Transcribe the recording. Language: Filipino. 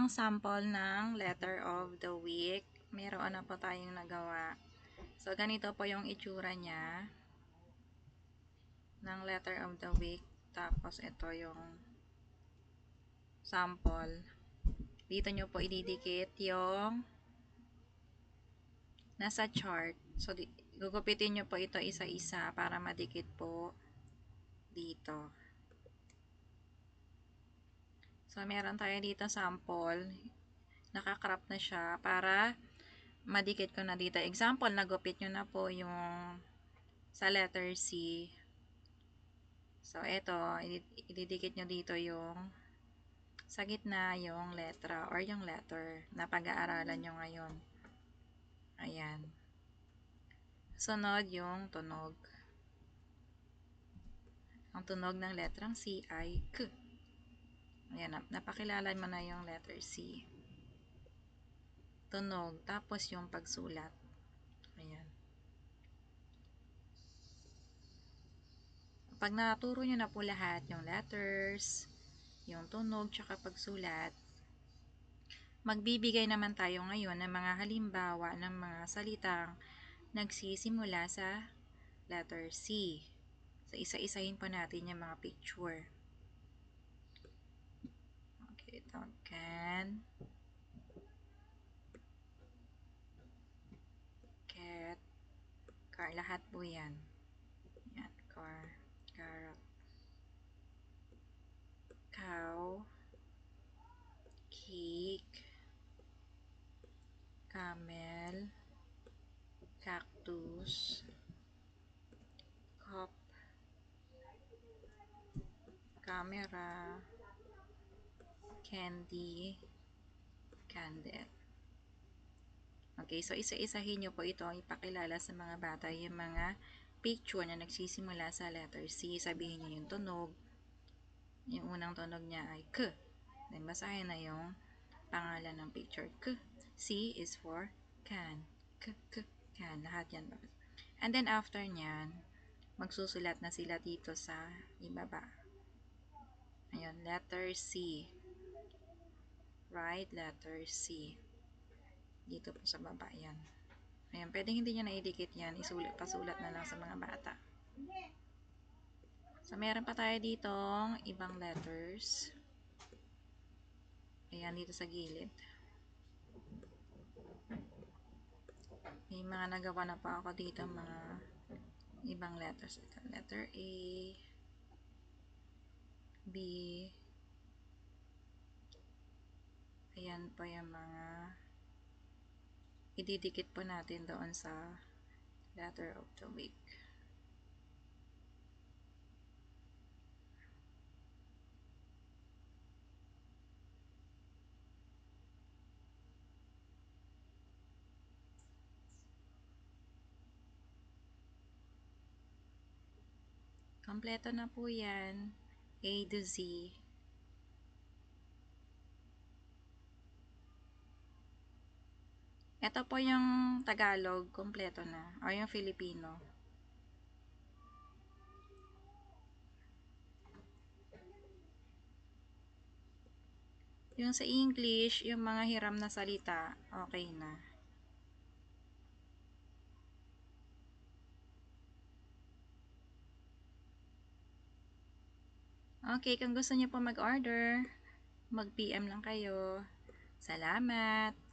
ang sample ng letter of the week. Meron na po tayong nagawa. So, ganito po yung itsura niya ng letter of the week. Tapos, ito yung sample. Dito nyo po ididikit yung nasa chart. So, gugupitin nyo po ito isa-isa para madikit po dito. So, meron tayo dito sample. Nakakrop na siya para madikit ko na dito. Example, nagupit nyo na po yung sa letter C. So, ito, ididikit nyo dito yung sa gitna yung letra or yung letter na pag-aaralan nyo ngayon. Ayan. Sunod yung tunog. Ang tunog ng letrang C ay K. Ayan, napakilala mo na yung letter C. Tunog, tapos yung pagsulat. Ayan. Pag naturo nyo na po lahat, yung letters, yung tunog, tsaka pagsulat, magbibigay naman tayo ngayon ng mga halimbawa ng mga salitang nagsisimula sa letter C. So, isa-isahin po natin yung mga picture. Okay, ito, can, cat, car, lahat po yan. Yan, car, carrot, cow, cake, camel, cactus, cup, camera, candy, candle. Okay, so isa-isahin nyo po ito, ipakilala sa mga bata yung mga picture na nagsisimula sa letter C. Sabihin nyo yung tunog. Yung unang tunog niya ay K. Then, basahin na yung pangalan ng picture. K. C is for can. K, K, can. Lahat yan. And then, after nyan, magsusulat na sila dito sa ibaba. Ayun, letter C. Right, letter C. Dito po sa baba, yan. Ayan, pwedeng hindi nyo naidikit yan. Pasulat na lang sa mga bata. So, meron pa tayo ditong ibang letters. Ayan, dito sa gilid. May mga nagawa na pa ako dito, mga ibang letters. Ito, letter A, B. Ayan pa yung mga ididikit po natin doon sa letter of the week. Kompleto na po yan. A to Z. Ito po yung Tagalog, kompleto na. O yung Filipino. Yung sa English, yung mga hiram na salita, okay na. Okay, kung gusto niyo po mag-order, mag-PM lang kayo. Salamat!